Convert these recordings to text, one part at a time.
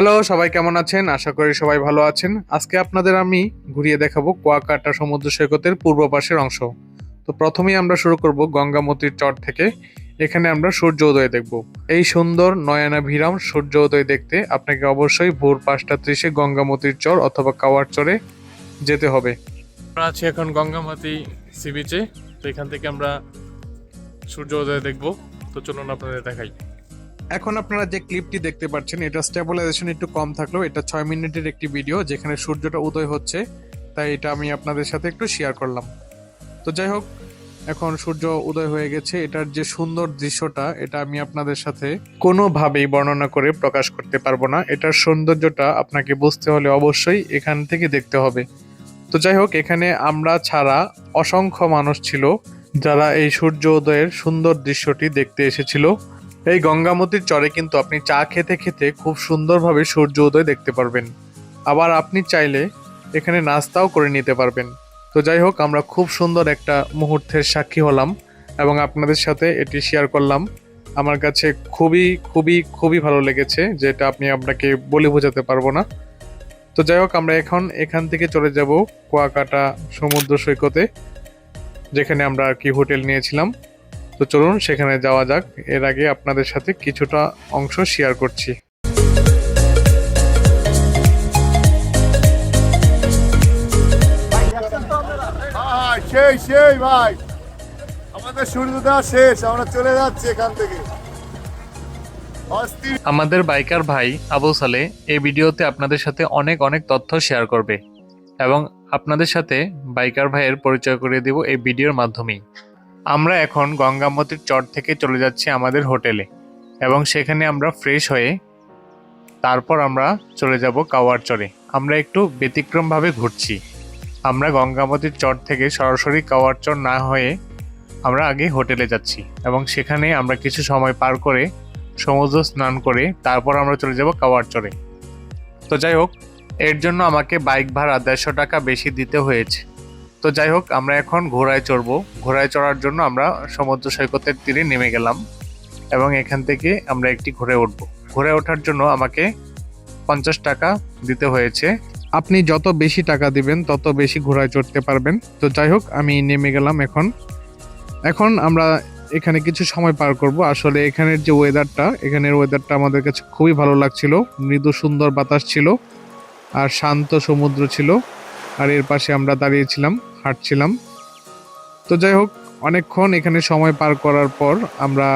Hello, সবাই কেমন আছেন? আশা করি সবাই ভালো আছেন। আজকে আপনাদের আমি ঘুরিয়ে দেখাবো কুয়াকাটা সমুদ্র সৈকতের পূর্ব পাশের অংশ। তো প্রথমেই আমরা শুরু করব গঙ্গামতির চর থেকে। এখানে আমরা সূর্য উদয় দেখব। এই সুন্দর নয়নাভিরাম সূর্য উদয় দেখতে আপনাকে অবশ্যই ভোর ৫টা ৩০-এ গঙ্গামতির চর অথবা কাওয়ার চরে যেতে হবে। আমরা আছি এখন গঙ্গামতি সি বিচে। তো এখান থেকে আমরা সূর্য উদয় দেখব। তো চলুন আপনাদের দেখাই। এখন আপনারা যে ক্লিপটি দেখতে পাচ্ছেন, এটা স্টেবিলাইজেশন একটু কম থাকলেও এটা ৬ মিনিটের একটি ভিডিও যেখানে সূর্যটা উদয় হচ্ছে, তাই এটা আমি আপনাদের সাথে একটু শেয়ার করলাম। তো যাই হোক, এখন সূর্য উদয় হয়ে গেছে। এটার যে সুন্দর দৃশ্যটা, এটা আমি আপনাদের সাথে কোনোভাবেই বর্ণনা করে প্রকাশ করতে পারবো না। এটার সৌন্দর্যটা আপনাকে বুঝতে হলে অবশ্যই এখান থেকে দেখতে হবে। তো যাই হোক, এখানে আমরা ছাড়া অসংখ্য মানুষ ছিল যারা এই সূর্য উদয়ের সুন্দর দৃশ্যটি দেখতে এসেছিল। এই গঙ্গামতির চরে কিন্তু আপনি চা খেতে খেতে খুব সুন্দরভাবে সূর্য উদয় দেখতে পারবেন। আবার আপনি চাইলে এখানে নাস্তাও করে নিতে পারবেন। তো যাই হোক, আমরা খুব সুন্দর একটা মুহূর্তের সাক্ষী হলাম এবং আপনাদের সাথে এটি শেয়ার করলাম। আমার কাছে খুবই খুবই খুবই ভালো লেগেছে, যেটা আপনি আপনাকে বলে বোঝাতে পারবো না। তো যাই হোক, আমরা এখন এখান থেকে চলে যাব কুয়াকাটা সমুদ্র সৈকতে, যেখানে আমরা আর কি হোটেল নিয়েছিলাম। তো চলুন সেখানে যাওয়া যাক। এর আগে আপনাদের সাথে কিছুটা অংশ শেয়ার করছি। সেই সেই ভাই, আমাদের সূর্যোদয় শেষ, আমরা চলে যাচ্ছি এখান থেকে। আমাদের বাইকার ভাই আবু সালে এই ভিডিওতে আপনাদের সাথে অনেক অনেক তথ্য শেয়ার করবে এবং আপনাদের সাথে বাইকার ভাইয়ের পরিচয় করিয়ে দিব এই ভিডিওর মাধ্যমেই। আমরা এখন গঙ্গামতির চর থেকে চলে যাচ্ছি আমাদের হোটেলে এবং সেখানে আমরা ফ্রেশ হয়ে তারপর আমরা চলে যাব কাওয়ার চরে। আমরা একটু ব্যতিক্রমভাবে ঘুরছি। আমরা গঙ্গামতির চর থেকে সরাসরি কাওয়ার চর না হয়ে আমরা আগে হোটেলে যাচ্ছি এবং সেখানে আমরা কিছু সময় পার করে সমুদ্র স্নান করে তারপর আমরা চলে যাব কাওয়ার চরে। তো যাই হোক, এর জন্য আমাকে বাইক ভাড়া ১৫০ টাকা বেশি দিতে হয়েছে। তো যাই হোক, আমরা এখন ঘোড়ায় চড়বো। ঘোড়ায় চড়ার জন্য আমরা সমুদ্র সৈকতের তীরে নেমে গেলাম এবং এখান থেকে আমরা একটি ঘোড়ে উঠবো। ঘোড়ে ওঠার জন্য আমাকে ৫০ টাকা দিতে হয়েছে। আপনি যত বেশি টাকা দিবেন তত বেশি ঘোড়ায় চড়তে পারবেন। তো যাই হোক, আমি নেমে গেলাম। এখন আমরা এখানে কিছু সময় পার করব। আসলে এখানের যে এখানের ওয়েদারটা আমাদের কাছে খুবই ভালো লাগছিল। মৃদু সুন্দর বাতাস ছিল আর শান্ত সমুদ্র ছিল। আর এর পাশে আমরা দাঁড়িয়েছিলাম, হাঁটছিলাম। তো যাই হোক, অনেকক্ষণ এখানে সময় পার করার পর আমরা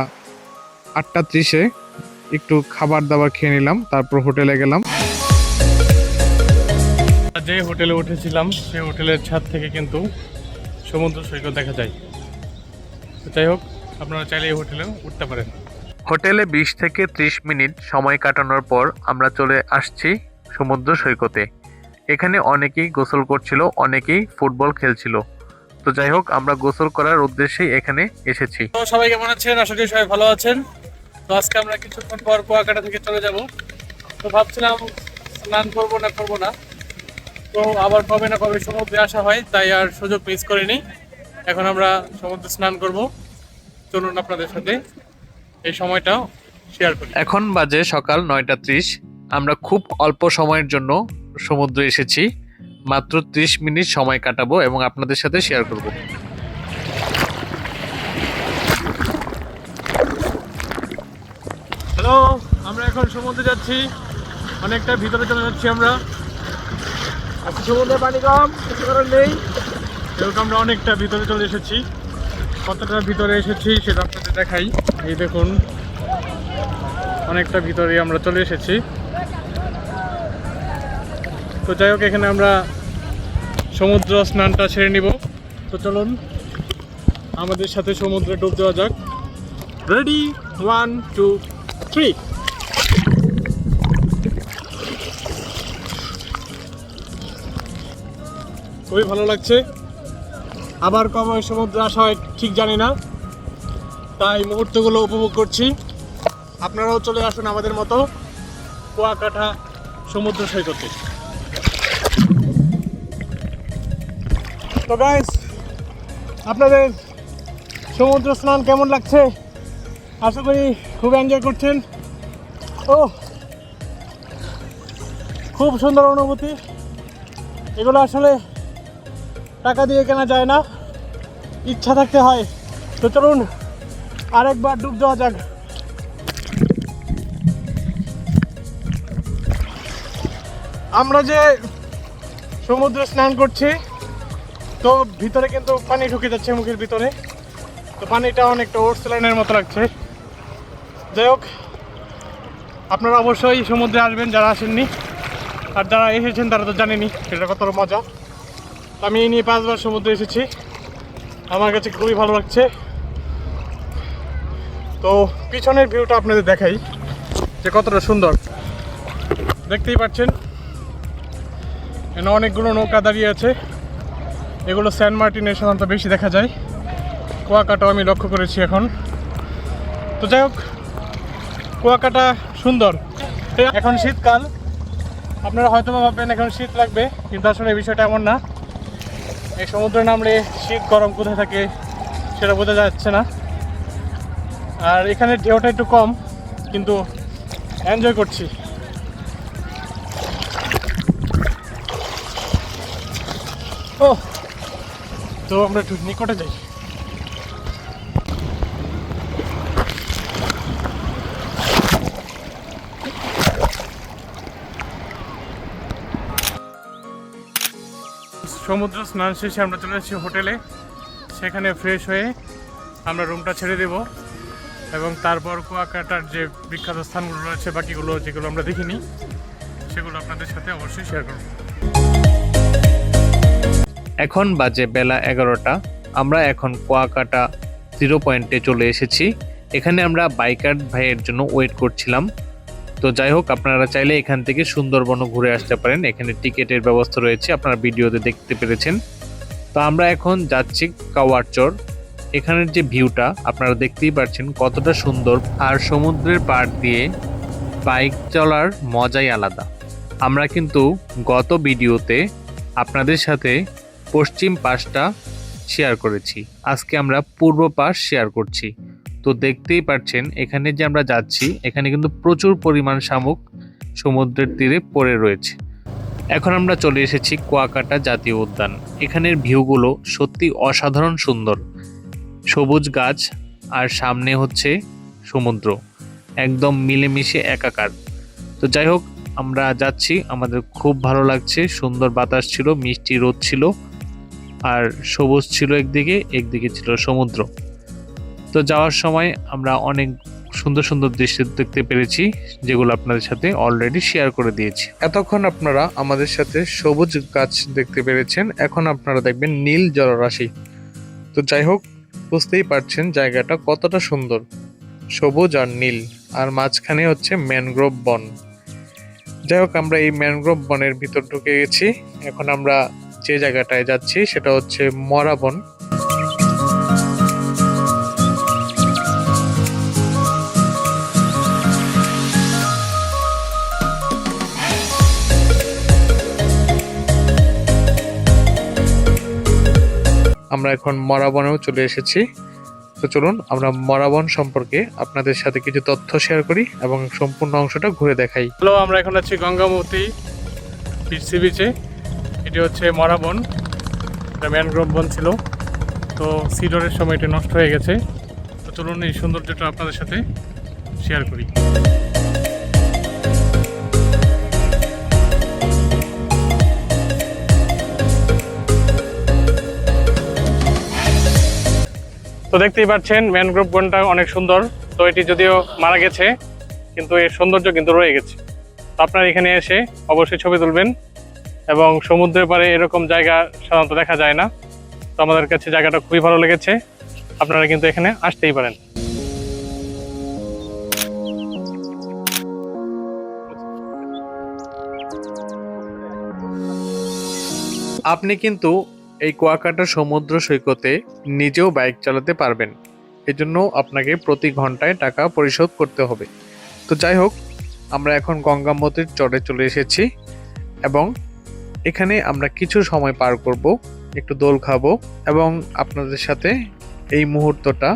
৮টা ৩০-এ একটু খাবার দাবার খেয়ে নিলাম, তারপর হোটেলে গেলাম। যে হোটেলে উঠেছিলাম সেই হোটেলের ছাদ থেকে কিন্তু সমুদ্র সৈকত দেখা যায়। তো যাই হোক, আপনারা চাইলে এই হোটেলেও উঠতে পারেন। হোটেলে ২০ থেকে ৩০ মিনিট সময় কাটানোর পর আমরা চলে আসছি সমুদ্র সৈকতে। এখানে অনেকেই গোসল করছিল, অনেকেই ফুটবল খেলছিল। তো যাই হোক, আমরা গোসল করার উদ্দেশ্যেই এখানে এসেছি। তো সবাই কেমন আছেন? আশা করি সবাই ভালো আছেন। তো আজকে আমরা কিছুক্ষণ পর কুয়াকাটা থেকে চলে যাব। তো ভাবছিলাম স্নান করবো না, তো আবার কবে না কবে সমুদ্রে আসা হয়, তাই আর সুযোগ মিস করিনি। এখন আমরা সমুদ্রে স্নান করব। চলুন আপনাদের সাথে এই সময়টাও শেয়ার করি। এখন বাজে সকাল ৯টা ৩০। আমরা খুব অল্প সময়ের জন্য সমুদ্রে এসেছি। মাত্র ৩০ মিনিট সময় কাটাবো এবং আপনাদের সাথে শেয়ার করব। হ্যালো, আমরা এখন সমুদ্রে যাচ্ছি। অনেকটা ভিতরে চলে যাচ্ছি আমরা। আজকে সমুদ্রের পানি কম, কিছু করার নেই। এরকম আমরা অনেকটা ভিতরে চলে এসেছি। কতটা ভিতরে এসেছি সেটা আপনাদের দেখাই। এই দেখুন, অনেকটা ভিতরে আমরা চলে এসেছি। তো যাই হোক, এখানে আমরা সমুদ্র স্নানটা সেরে নিব। তো চলুন আমাদের সাথে সমুদ্রে ডুব দেওয়া যাক। রেডি, 1 2 3। খুবই ভালো লাগছে। আবার কবে সমুদ্রে আসা হয় ঠিক জানি না, তাই মুহূর্তগুলো উপভোগ করছি। আপনারাও চলে আসুন আমাদের মতো কুয়াকাটা সমুদ্র সৈকতে। তো গাইস, আপনাদের সমুদ্র স্নান কেমন লাগছে? আশা করি খুব এনজয় করছেন। ও খুব সুন্দর অনুভূতি। এগুলো আসলে টাকা দিয়ে কেনা যায় না, ইচ্ছা থাকতে হয়। তো চলুন আরেকবার ডুব দেওয়া যাক। আমরা যে সমুদ্রে স্নান করছি, তো ভিতরে কিন্তু পানি ঢুকে যাচ্ছে মুখের ভিতরে। তো পানিটা অনেকটা ওটসেলাইনের মতো লাগছে। যাই হোক, আপনারা অবশ্যই সমুদ্রে আসবেন যারা আসেননি, আর যারা এসেছেন তারা তো জানেনি এটা কতটা মজা। আমি এই নিয়ে 5 বার সমুদ্রে এসেছি, আমার কাছে খুবই ভালো লাগছে। তো পিছনের ভিউটা আপনাদের দেখাই যে কতটা সুন্দর। দেখতেই পাচ্ছেন এখানে অনেকগুলো নৌকা দাঁড়িয়ে আছে। এগুলো সেন্ট মার্টিনে সাধারণত বেশি দেখা যায়, কুয়াকাটাও আমি লক্ষ্য করেছি এখন। তো যাই হোক, কুয়াকাটা সুন্দর। এখন শীতকাল, আপনারা হয়তো ভাববেন এখন শীত লাগবে, কিন্তু আসলে এই বিষয়টা এমন না। এই সমুদ্রে নামলে শীত গরম কোথায় থাকে সেটা বোঝা যাচ্ছে না। আর এখানে ঢেউটা একটু কম, কিন্তু এনজয় করছি। ও, তো আমরা একটু নিকটে যাই। সমুদ্র স্নান শেষে আমরা চলে এসেছি হোটেলে। সেখানে ফ্রেশ হয়ে আমরা রুমটা ছেড়ে দেব এবং তারপর কুয়াকাটার যে বিখ্যাত স্থানগুলো রয়েছে, বাকিগুলো যেগুলো আমরা দেখিনি, সেগুলো আপনাদের সাথে অবশ্যই শেয়ার করব। এখন বাজে বেলা 11টা। আমরা এখন কুয়াকাটা 0 পয়েন্টে চলে এসেছি। এখানে আমরা বাইকার ভাইয়ের জন্য ওয়েট করছিলাম। তো যাই হোক, আপনারা চাইলে এখান থেকে সুন্দরবনও ঘুরে আসতে পারেন। এখানে টিকিটের ব্যবস্থা রয়েছে, আপনারা ভিডিওতে দেখতে পেরেছেন। তো আমরা এখন যাচ্ছি কাওয়ারচর। এখানের যে ভিউটা আপনারা দেখতেই পাচ্ছেন কতটা সুন্দর, আর সমুদ্রের পাড় দিয়ে বাইক চলার মজাই আলাদা। আমরা কিন্তু গত ভিডিওতে আপনাদের সাথে পশ্চিম পাশটা শেয়ার করেছি, আজকে আমরা পূর্ব পাশ শেয়ার করছি। তো দেখতেই পাচ্ছেন এখানে যে আমরা যাচ্ছি, এখানে কিন্তু প্রচুর পরিমাণ শামুক সমুদ্রের তীরে পড়ে রয়েছে। এখন আমরা চলে এসেছি কুয়াকাটা জাতীয় উদ্যান। এখানের ভিউগুলো সত্যি অসাধারণ সুন্দর, সবুজ গাছ আর সামনে হচ্ছে সমুদ্র, একদম মিলেমিশে একাকার। তো যাই হোক, আমরা যাচ্ছি, আমাদের খুব ভালো লাগছে। সুন্দর বাতাস ছিল, মিষ্টি রোদ ছিল, আর সবুজ ছিল একদিকে, একদিকে ছিল সমুদ্র। তো যাওয়ার সময় আমরা অনেক সুন্দর সুন্দর দৃশ্য দেখতে পেরেছি, যেগুলো আপনাদের সাথে অলরেডি শেয়ার করে দিয়েছি। এতক্ষণ আপনারা আমাদের সাথে সবুজ গাছ দেখতে পেরেছেন, এখন আপনারা দেখবেন নীল জলরাশি। তো যাই হোক, বুঝতেই পারছেন জায়গাটা কতটা সুন্দর, সবুজ আর নীল, আর মাঝখানে হচ্ছে ম্যানগ্রোভ বন। যাই হোক, আমরা এই ম্যানগ্রোভ বনের ভিতর ঢুকে গেছি। এখন আমরা যে জায়গাটায় যাচ্ছি সেটা হচ্ছে মরাবন। আমরা এখন মরাবনেও চলে এসেছি। তো চলুন আমরা মরাবন সম্পর্কে আপনাদের সাথে কিছু তথ্য শেয়ার করি এবং সম্পূর্ণ অংশটা ঘুরে দেখাই। হ্যালো, আমরা এখন আছি গঙ্গামতি সি বিচে। এটি হচ্ছে মরাবন, এটা ম্যানগ্রোভ বন ছিল। তো সিডরের সময় এটি নষ্ট হয়ে গেছে। তো চলুন এই সৌন্দর্যটা আপনাদের সাথে শেয়ার করি। তো দেখতেই পাচ্ছেন ম্যানগ্রোভ বনটা অনেক সুন্দর। তো এটি যদিও মারা গেছে, কিন্তু এর সৌন্দর্য কিন্তু রয়ে গেছে। তো আপনারা এখানে এসে অবশ্যই ছবি তুলবেন, এবং সমুদ্রের পাড়ে এরকম জায়গা সাধারণত দেখা যায় না। তো আমাদের কাছে জায়গাটা খুবই ভালো লেগেছে, আপনারা কিন্তু এখানে আসতেই পারেন। আপনি কিন্তু এই কুয়াকাটা সমুদ্র সৈকতে নিজেও বাইক চালাতে পারবেন, এজন্য আপনাকে প্রতি ঘন্টায় টাকা পরিশোধ করতে হবে। তো যাই হোক, আমরা এখন গঙ্গামতির চরে চলে এসেছি এবং এখানে আমরা কিছু সময় পার করব, একটু দোল খাবো এবং আপনাদের সাথে এই মুহূর্তটা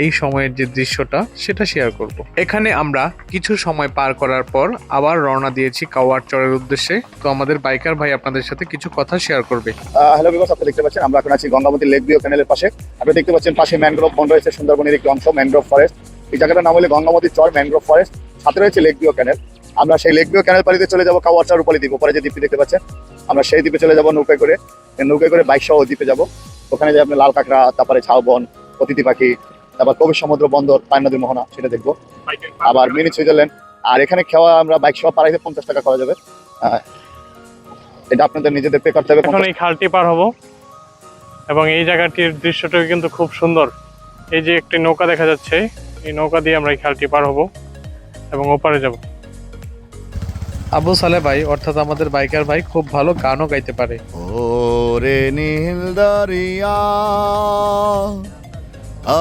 এই সময়ের যে দৃশ্যটা সেটা শেয়ার করব। এখানে আমরা কিছু সময় পার করার পর আবার রওনা দিয়েছি কাওয়ার চরের উদ্দেশ্যে। তো আমাদের বাইকার ভাই আপনাদের সাথে কিছু কথা শেয়ার করবে। হ্যালো ভিউয়ার্স, আপনারা দেখতে পাচ্ছেন আমরা এখন আছি গঙ্গামতী লেক ভিউ ক্যানেলের পাশে। আপনারা দেখতে পাচ্ছেন পাশে ম্যানগ্রোভ বন রয়েছে, সুন্দরবনের একটি অংশ ম্যানগ্রোভ ফরেস্ট। এই জায়গাটার নাম হলো গঙ্গামতী চর ম্যানগ্রোভ ফরেস্ট, সাথে রয়েছে লেক ভিউ ক্যানেল। আমরা সেই লেক ভিউ ক্যানেল পাড়িতে চলে যাবো কাওয়ার চর রূপালী দ্বীপ। উপরে যে দ্বীপটি দেখতে পাচ্ছেন, আমরা সেই দ্বীপে চলে যাবো নৌকায় করে বাইক সহ দ্বীপে যাবো। ওখানে যে আপনি লাল কাঁকড়া, তারপরে ঝাউবন, অতিথি পাখি, তারপর কবির সমুদ্র বন্দর, পায়ন নদীর মোহনা সেটা দেখবো, আবার মিনি সুইজারল্যান্ড। আর এখানে খাওয়া আমরা বাইক সহ পাড়াইতে 50 টাকা করা যাবে। এটা আপনাদের নিজেদের পে করতে হবে। এখন এই খালটি পার হব এবং এই জায়গাটির দৃশ্যটাও কিন্তু খুব সুন্দর। এই যে একটি নৌকা দেখা যাচ্ছে, এই নৌকা দিয়ে আমরা এই খালটি পার হব এবং ওপারে যাব। আবু সালে ভাই অর্থাৎ আমাদের বাইকার ভাই খুব ভালো গানও গাইতে পারে। ওরে নীল দরিয়া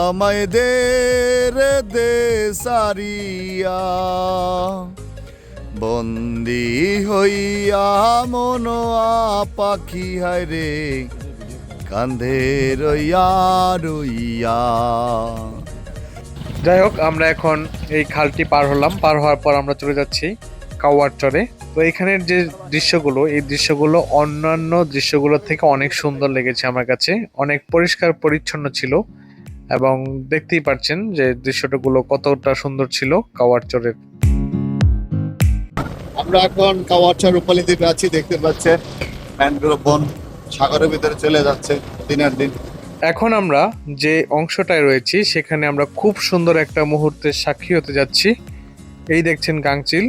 আমায় দে রে দে সারিয়া, বন্দি হইয়া মনোয়া পাখি হায় রে কান্ধে রইয়া রইয়া। যাই হোক, আমরা এখন এই খালটি পার হলাম। পার হওয়ার পর আমরা চলে যাচ্ছি কাওয়ার চরে। তো এখানের যে দৃশ্যগুলো, এই দৃশ্যগুলো অন্যান্য দৃশ্যগুলোর থেকে অনেক সুন্দর লেগেছে আমার কাছে। অনেক পরিষ্কার পরিচ্ছন্ন ছিল এবং দেখতেই পাচ্ছেন যে দৃশ্যটাগুলো কতটা সুন্দর ছিল কাওয়ার চরের। আমরা এখন কাওয়ার চর রূপালী দ্বীপে আছি, দেখতে পাচ্ছেন ম্যানগ্রোভ বন সাগরের ভিতরে চলে যাচ্ছে দিনের দিন। এখন আমরা যে অংশটায় রয়েছি সেখানে আমরা খুব সুন্দর একটা মুহূর্তের সাক্ষী হতে যাচ্ছি। এই দেখছেন গাংচিল,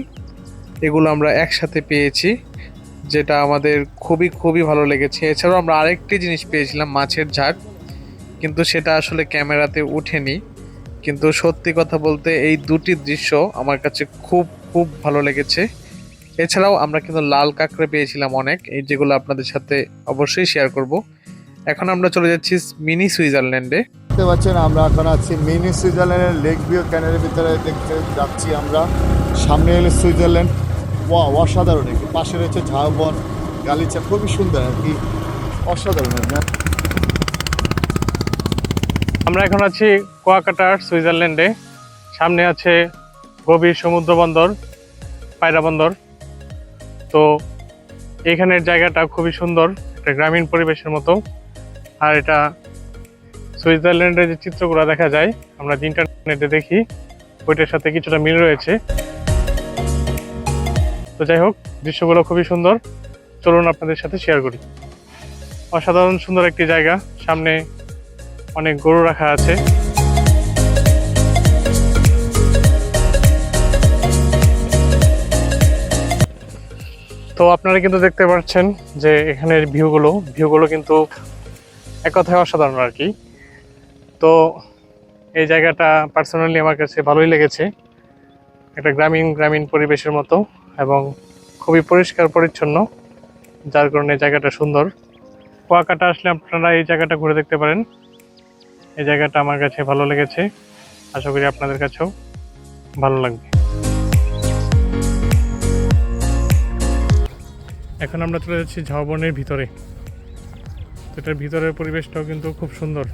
এগুলো আমরা একসাথে পেয়েছি, যেটা আমাদের খুবই ভালো লেগেছে। এছাড়াও আমরা আরেকটি জিনিস পেয়েছিলাম, মাছের ঝাঁক, কিন্তু সেটা আসলে ক্যামেরাতে উঠেনি। কিন্তু সত্যি কথা বলতে এই দুটি দৃশ্য আমার কাছে খুব ভালো লেগেছে। এছাড়াও আমরা কিন্তু লাল কাঁকড়া পেয়েছিলাম অনেক, এই যেগুলো আপনাদের সাথে অবশ্যই শেয়ার করব। এখন আমরা চলে যাচ্ছি মিনি সুইজারল্যান্ডে। দেখতে পাচ্ছেন আমরা এখন আছি মিনি সুইজারল্যান্ডের লেক ভিউ ক্যানেলের ভিতরে দেখতে যাচ্ছি আমরা। সামনে এলে সুইজারল্যান্ড, অসাধারণ। একটু পাশে রয়েছে ঝাউবন, গালিচা, খুবই সুন্দর আর কি, অসাধারণ। আমরা এখন আছি কুয়াকাটার সুইজারল্যান্ডে। সামনে আছে গভীর সমুদ্র বন্দর, পায়রা বন্দর। তো এখানের জায়গাটা খুবই সুন্দর, একটা গ্রামীণ পরিবেশের মতো। আর এটা সুইজারল্যান্ডের যে চিত্রগুলো দেখা যায়, আমরা যে ইন্টারনেটে দেখি, ওইটার সাথে কিছুটা মিল রয়েছে। তো যাই হোক, দৃশ্যগুলো খুবই সুন্দর। চলুন আপনাদের সাথে শেয়ার করি। অসাধারণ সুন্দর একটি জায়গা, সামনে অনেক গরু রাখা আছে। তো আপনারা কিন্তু দেখতে পাচ্ছেন যে এখানের ভিউগুলো কিন্তু এক কথায় অসাধারণ আর কি। তো এই জায়গাটা পার্সোনালি আমার কাছে ভালোই লেগেছে, একটা গ্রামীণ পরিবেশের মতো এবং খুবই পরিষ্কার পরিচ্ছন্ন, যার কারণে জায়গাটা সুন্দর। কুয়াকাটা আসলে আপনারা এই জায়গাটা ঘুরে দেখতে পারেন। এই জায়গাটা আমার কাছে ভালো লেগেছে, আশা করি আপনাদের কাছেও ভালো লাগবে। এখন আমরা চলে যাচ্ছি ঝাউবনের ভিতরে। এটার ভিতরের পরিবেশটাও কিন্তু খুব সুন্দর,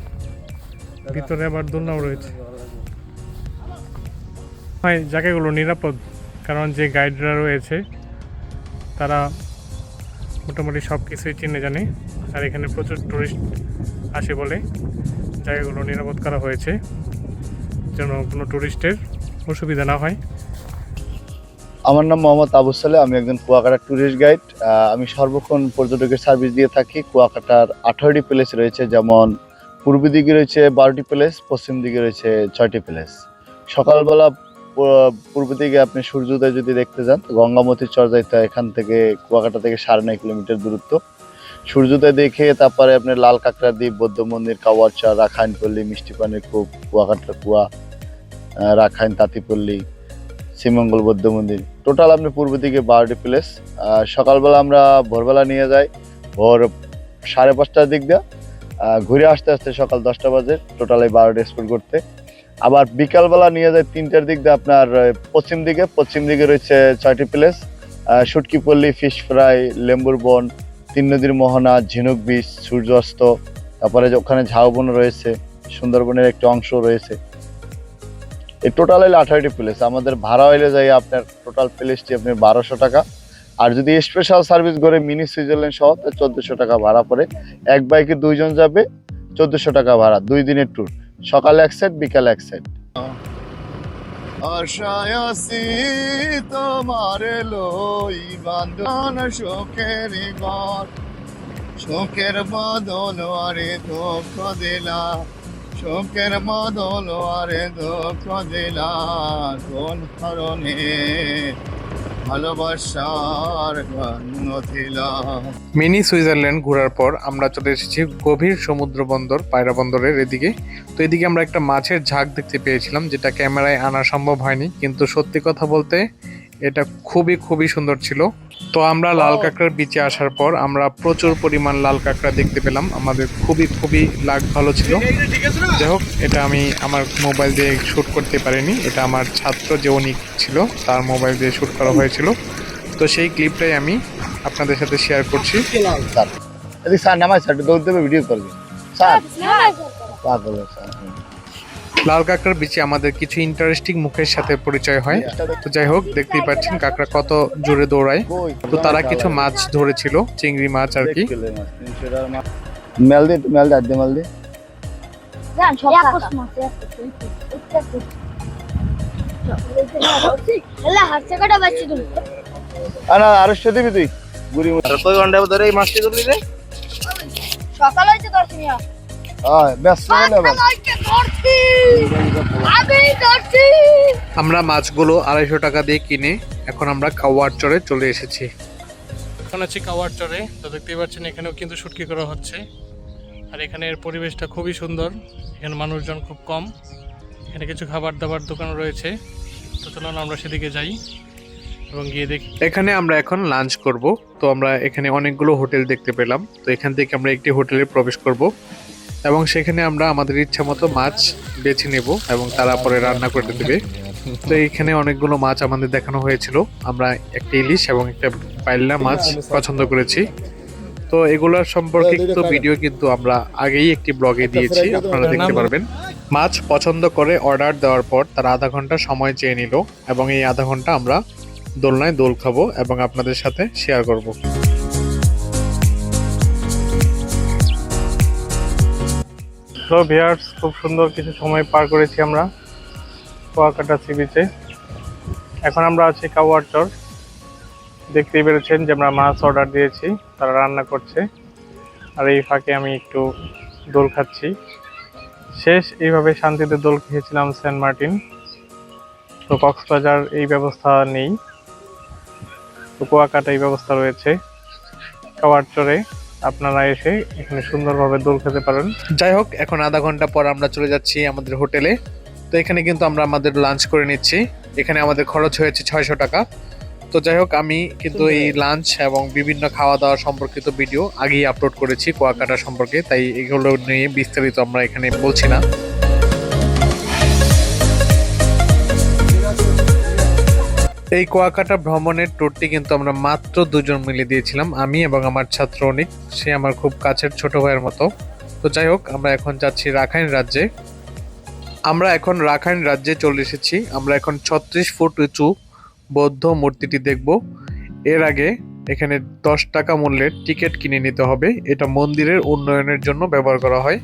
ভিতরে আবার দোলনাও রয়েছে। হয় জায়গাগুলো নিরাপদ, কারণ যে গাইডরা রয়েছে তারা মোটামুটি সব কিছুই চিনে জানে। আর এখানে প্রচুর টুরিস্ট আসে বলে জায়গাগুলো নিরাপদ করা হয়েছে, যেন কোনো টুরিস্টের অসুবিধা না হয়। আমার নাম মোহাম্মদ আবু সালে, আমি একজন কুয়াকাটার ট্যুরিস্ট গাইড। আমি সর্বক্ষণ পর্যটকের সার্ভিস দিয়ে থাকি। কুয়াকাটার 18টি প্লেস রয়েছে, যেমন পূর্ব দিকে রয়েছে 12টি প্লেস, পশ্চিম দিকে রয়েছে 6টি প্লেস। সকালবেলা পূর্ব দিকে আপনি সূর্যোদয় যদি দেখতে যান, গঙ্গামতির চর যাইতে এখান থেকে কুয়াকাটা থেকে 9.5 কিলোমিটার দূরত্ব। সূর্যোদয় দেখে তারপরে আপনি লাল কাঁকড়া দ্বীপ, বৌদ্ধ মন্দির, কাওয়ার চর, রাখাইনপল্লী, মিষ্টি পানির কূপ, কুয়াকাটার কুয়া, রাখাইন তাঁতিপল্লী, শ্রীমঙ্গল বৌদ্ধ মন্দির, টোটাল আপনি পূর্ব দিকে 12টি প্লেস। সকালবেলা আমরা ভোরবেলা নিয়ে যাই, ভোর 5:30টার দিক দিয়ে, ঘুরে আসতে আসতে সকাল 10টা বাজে, টোটাল এই 12টি এক্সপ্লোর করতে। আবার বিকালবেলা নিয়ে যায় 3টার দিক দিয়ে আপনার পশ্চিম দিকে রয়েছে 6টি প্লেস, শুটকিপল্লী, ফিশ ফ্রাই, লেম্বুর বন, 3 নদীর মোহনা, ঝিনুক বিচ, সূর্যাস্ত, তারপরে ওখানে ঝাউবন রয়েছে, সুন্দরবনের একটি অংশ রয়েছে। এই টোটাল হইলে 18টি প্লেস। আমাদের ভাড়া হইলে যাই আপনার টোটাল প্লেসটি আপনার 1200 টাকা। আর যদি স্পেশাল সার্ভিস করে মিনি সুইজারল্যান্ড সহ 1400 টাকা ভাড়া পড়ে। এক বাইকে 2 জন যাবে, 1400 টাকা ভাড়া, 2 দিনের ট্যুর, সকালে এক সাইড বিকালে এক সাইড। আশায় আছি তোমারে লই বাঁধন শোকের ঘর, শোকের বদল আরে দুঃখ দিলা, শোকের বদল আরে দুঃখ দিলা, কোন কারণে ভালোবাসার গান নথিলা। মিনি সুইজারল্যান্ড ঘোরার পর আমরা চলে এসেছি গভীর সমুদ্র বন্দর পায়রা বন্দরের এদিকে। তো এদিকে আমরা একটা মাছের ঝাঁক দেখতে পেয়েছিলাম, যেটা ক্যামেরায় আনা সম্ভব হয়নি, কিন্তু সত্যি কথা বলতে এটা খুবই খুবই সুন্দর ছিল। তো আমরা লাল কাঁকড়ার বিচে আসার পর আমরা প্রচুর পরিমাণ লাল কাঁকড়া দেখতে পেলাম, আমাদের খুবই খুবই লাক ভালো ছিল। যাই হোক, এটা আমি আমার মোবাইল দিয়ে শ্যুট করতে পারিনি, এটা আমার ছাত্র যে অনিক ছিল তার মোবাইল দিয়ে শ্যুট করা হয়েছিল। তো সেই ক্লিপটাই আমি আপনাদের সাথে শেয়ার করছি। স্যার এদিকে স্যার নামাই, স্যার দৌড় দেবে, ভিডিও করবে স্যার, পাগল স্যার। লাল কাঁকড়ার বিচে আমাদের কিছু ইন্টারেস্টিং মুখের সাথে পরিচয় হয়। তো যাই হোক, দেখতেই পাচ্ছেন কাঁকড়া কত জোরে দৌড়ায়। তো তারা কিছু মাছ ধরেছিল, চিংড়ি মাছ আর কি। মেল দে, মেল দে, আদে মেল দে। জান সব এলা হাতে কাটা বাচ্চি তুমি আনা আরো দিবি তুই গুড়ি মুড়ি। কয় ঘন্টা ধরে এই মাছটি ধরলি রে? সকাল হইছে দর্শনিয়া হ্যাঁ ব্যস্ত না বাবা। আমি ধরছি। আমরা মাছগুলো 250 টাকা দিয়ে কিনে এখন আমরা কাওয়ার চরে চলে এসেছি। এখন আছি কাওয়ার চরে। তো দেখতেই পাচ্ছেন এখানেও কিন্তু শুটকি করা হচ্ছে, আর এখানের পরিবেশটা খুবই সুন্দর। এখানে মানুষজন খুব কম, এখানে কিছু খাবার দাবার দোকান রয়েছে। তো চলুন আমরা সেদিকে যাই এবং গিয়ে দেখি। এখানে আমরা এখন লাঞ্চ করব। তো আমরা এখানে অনেকগুলো হোটেল দেখতে পেলাম, তো এখান থেকে আমরা একটি হোটেলে প্রবেশ করব এবং সেখানে আমরা আমাদের ইচ্ছা মতো মাছ বেছে নেব এবং তারা পরে রান্না করে দেবে। তো এইখানে অনেকগুলো মাছ আমাদের দেখানো হয়েছিল, আমরা একটা ইলিশ এবং একটা পাইলা মাছ পছন্দ করেছি। তো এগুলোর সম্পর্কিত ভিডিও কিন্তু আমরা আগেই একটি ব্লগে দিয়েছি, আপনারা দেখতে পারবেন। মাছ পছন্দ করে অর্ডার দেওয়ার পর তারা আধা ঘন্টা সময় চেয়ে নিল এবং এই আধা ঘন্টা আমরা দোলনায় দোল খাবো এবং আপনাদের সাথে শেয়ার করব। হ্যালো ভিউয়ার্স, খুব সুন্দর কিছু সময় পার করেছি আমরা কুয়াকাটা সি বিচে। এখন আমরা আছি কাওয়ার চর। দেখতেই পেরেছেন যে আমরা মাছ অর্ডার দিয়েছি, তারা রান্না করছে, আর এই ফাঁকে আমি একটু দোল খাচ্ছি। শেষ এইভাবে শান্তিতে দোল খেয়েছিলাম সেন্ট মার্টিন। তো কক্সবাজার এই ব্যবস্থা নেই, তো কুয়াকাটা এই ব্যবস্থা রয়েছে। কাওয়ার চরে আপনারা এসে এখানে সুন্দরভাবে দোল খেতে পারেন। যাই হোক, এখন আধা ঘন্টা পর আমরা চলে যাচ্ছি আমাদের হোটেলে। তো এখানে কিন্তু আমরা আমাদের লাঞ্চ করে নিচ্ছি। এখানে আমাদের খরচ হয়েছে 600 টাকা। তো যাই হোক, আমি কিন্তু এই লাঞ্চ এবং বিভিন্ন খাওয়া দাওয়া সম্পর্কিত ভিডিও আগেই আপলোড করেছি কুয়াকাটা সম্পর্কে, তাই এগুলো নিয়ে বিস্তারিত আমরা এখানে বলছি না। এই কুয়াকাটা ভ্রমণের ট্যুরটি কিন্তু আমরা মাত্র 2 জন মিলে দিয়েছিলাম, আমি এবং আমার ছাত্র অনিক, সে আমার খুব কাছের ছোট ভাইয়ের মতো। তো যাই হোক, আমরা এখন যাচ্ছি রাখাইন রাজ্যে। আমরা এখন রাখাইন রাজ্যে চলে এসেছি। আমরা এখন 36 ফুট উঁচু বৌদ্ধ মূর্তিটি দেখব। এর আগে এখানে 10 টাকা মূল্যের টিকিট কিনে নিতে হবে, এটা মন্দিরের উন্নয়নের জন্য ব্যবহার করা হয়।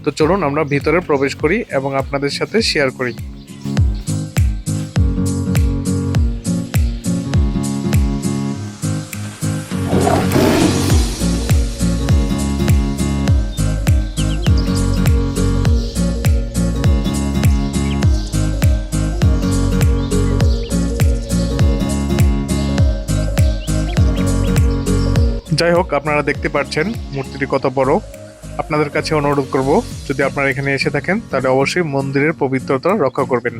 তো চলুন আমরা ভিতরে প্রবেশ করি এবং আপনাদের সাথে শেয়ার করি। যাই হোক, আপনারা দেখতে পাচ্ছেন মূর্তিটি কত বড়। আপনাদের কাছে অনুরোধ করব, যদি আপনারা এখানে এসে থাকেন তাহলে অবশ্যই মন্দিরের পবিত্রতা রক্ষা করবেন।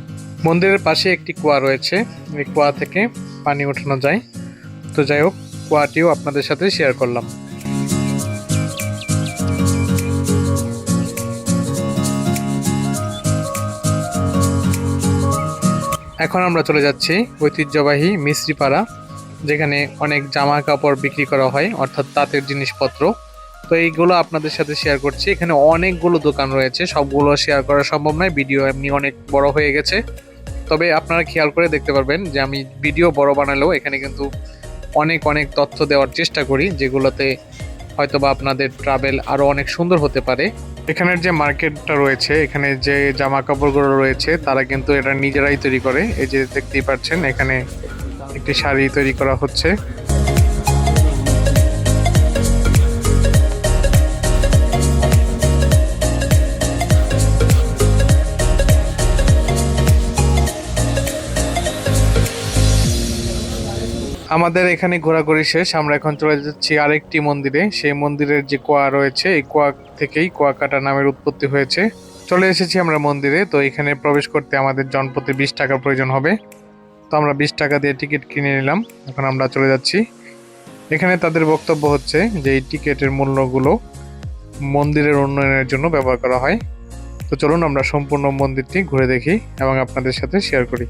মন্দিরের পাশে একটি কুয়া রয়েছে, এই কুয়া থেকে পানি ওঠানো যায়। তো যাই হোক, কুয়াটিও আপনাদের সাথে শেয়ার করলাম। এখন আমরা চলে যাচ্ছি ঐতিহ্যবাহী মিস্ত্রিপাড়া, যেখানে অনেক জামা কাপড় বিক্রি করা হয়, অর্থাৎ তাঁতের জিনিসপত্র। তো এইগুলো আপনাদের সাথে শেয়ার করছি। এখানে অনেকগুলো দোকান রয়েছে, সবগুলো শেয়ার করা সম্ভব নয়, ভিডিও এমনি অনেক বড় হয়ে গেছে। তবে আপনারা খেয়াল করে দেখতে পারবেন যে আমি ভিডিও বড় বানালেও এখানে কিন্তু অনেক অনেক তথ্য দেওয়ার চেষ্টা করি, যেগুলোতে হয়তোবা আপনাদের ট্রাভেল আরও অনেক সুন্দর হতে পারে। এখানের যে মার্কেটটা রয়েছে, এখানে যে জামা কাপড়গুলো রয়েছে তারা কিন্তু এটা নিজেরাই তৈরি করে। এই যে দেখতেই পাচ্ছেন এখানে একটি শাড়ি তৈরি করা হচ্ছে। আমাদের এখানে ঘোরাঘুরি শেষ, আমরা এখন চলে যাচ্ছি আরেকটি মন্দিরে। সেই মন্দিরের যে কুয়া রয়েছে, এই কুয়া থেকেই কুয়াকাটা নামের উৎপত্তি হয়েছে। চলে এসেছি আমরা মন্দিরে। তো এখানে প্রবেশ করতে আমাদের জনপ্রতি 20 টাকার প্রয়োজন হবে। তো আমরা 20 টাকা দিয়ে টিকিট কিনে নিলাম। এখন আমরা চলে যাচ্ছি। এখানে তাদের বক্তব্য হচ্ছে যে এই টিকিটের মূল্যগুলো মন্দিরের উন্নয়নের জন্য ব্যবহার করা হয়। তো চলুন আমরা সম্পূর্ণ মন্দিরটি ঘুরে দেখি এবং আপনাদের সাথে শেয়ার করি।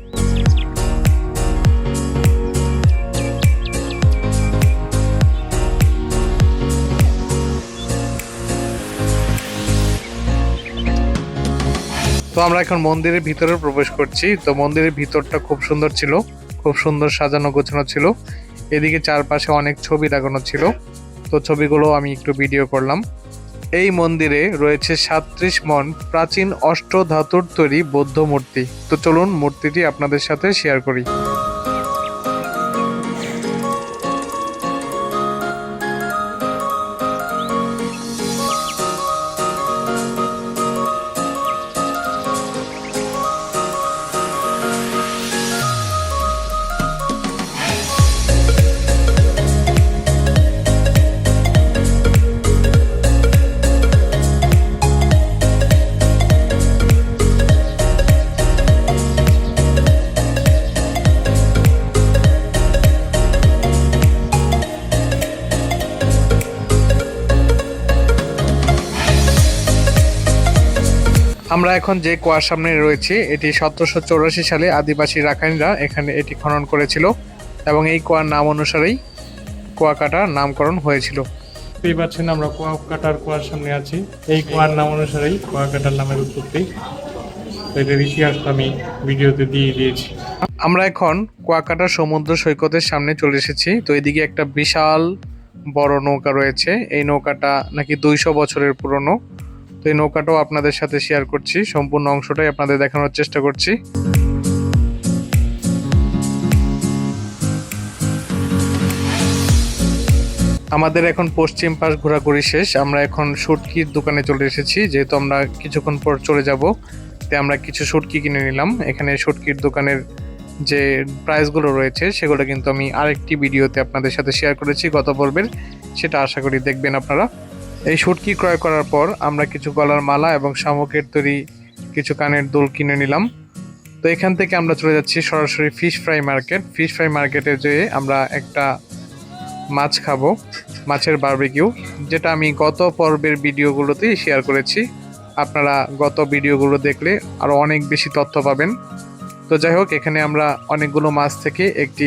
তো আমরা এখন মন্দিরের ভিতরে প্রবেশ করছি। তো মন্দিরের ভিতরটা খুব সুন্দর ছিল, খুব সুন্দর সাজানো গোছানো ছিল। এদিকে চারপাশে অনেক ছবি লাগানো ছিল। তো ছবিগুলো আমি একটু ভিডিও করলাম। এই মন্দিরে রয়েছে 37 মণ প্রাচীন অষ্টধাতুর তৈরি বৌদ্ধ মূর্তি। তো চলুন মূর্তিটি আপনাদের সাথে শেয়ার করি। আমরা এখন যে কুয়ার সামনে রয়েছি, এটি 1784 সালে আদিবাসী রাখাইনরা এখানে এটি খনন করেছিল এবং এই কুয়ার নাম অনুসারেই কুয়াকাটার নামকরণ হয়েছিল। দেখতেই পাচ্ছেন আমরা কুয়াকাটার কুয়ার সামনে আছি। এই কুয়ার নাম অনুসারেই কুয়াকাটার নামের উৎপত্তি। এটার ইতিহাস আমি ভিডিওতে দিয়ে দিয়েছি। আমরা এখন কুয়াকাটা সমুদ্র সৈকতের সামনে চলে এসেছি। তো এদিকে একটা বিশাল বড় নৌকা রয়েছে। এই নৌকাটা নাকি 200 বছরের পুরনো। তো এই নৌকাটাও আপনাদের সাথে শেয়ার করছি, সম্পূর্ণ অংশটাই আপনাদের দেখানোর চেষ্টা করছি। আমাদের এখন পশ্চিম পাশ ঘোরাঘুরি শেষ। আমরা এখন শুটকির দোকানে চলে এসেছি, যেহেতু আমরা কিছুক্ষণ পর চলে যাব। তাই আমরা কিছু শুটকি কিনে নিলাম। এখানে শুটকির দোকানের যে প্রাইসগুলো রয়েছে সেগুলো কিন্তু আমি আরেকটি ভিডিওতে আপনাদের সাথে শেয়ার করেছি গত পর্বের, সেটা আশা করি দেখবেন আপনারা। এই শুটকি ক্রয় করার পর আমরা কিছু গলার মালা এবং শামুকের তৈরি কিছু কানের দুল কিনে নিলাম। তো এখান থেকে আমরা চলে যাচ্ছি সরাসরি fish fry market. Fish fry মার্কেটে যেয়ে আমরা একটা মাছ খাবো, মাছের বারবিকিউ, যেটা আমি গত পর্বের ভিডিওগুলোতেই শেয়ার করেছি। আপনারা গত ভিডিওগুলো দেখলে আরও অনেক বেশি তথ্য পাবেন। তো যাই হোক, এখানে আমরা অনেকগুলো মাছ থেকে একটি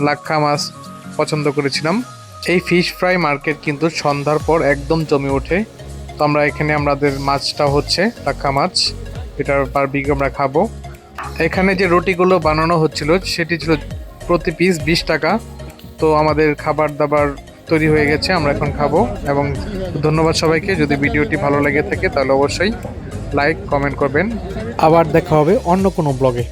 লাক্ষা মাছ পছন্দ করেছিলাম। এই ফিশ ফ্রাই মার্কেট কিন্তু সন্ধ্যার পর একদম জমে ওঠে। তো আমরা এখানে আমাদের মাছটা হচ্ছে লাক্ষা মাছ, এটার বারবিকিউ আমরা খাবো। এখানে যে রুটিগুলো বানানো হচ্ছিল সেটি ছিল প্রতি পিস 20 টাকা। তো আমাদের খাবার দাবার তৈরি হয়ে গেছে, আমরা এখন খাবো। এবং ধন্যবাদ সবাইকে। যদি ভিডিওটি ভালো লেগে থাকে তাহলে অবশ্যই লাইক কমেন্ট করবেন। আবার দেখা হবে অন্য কোনো ব্লগে।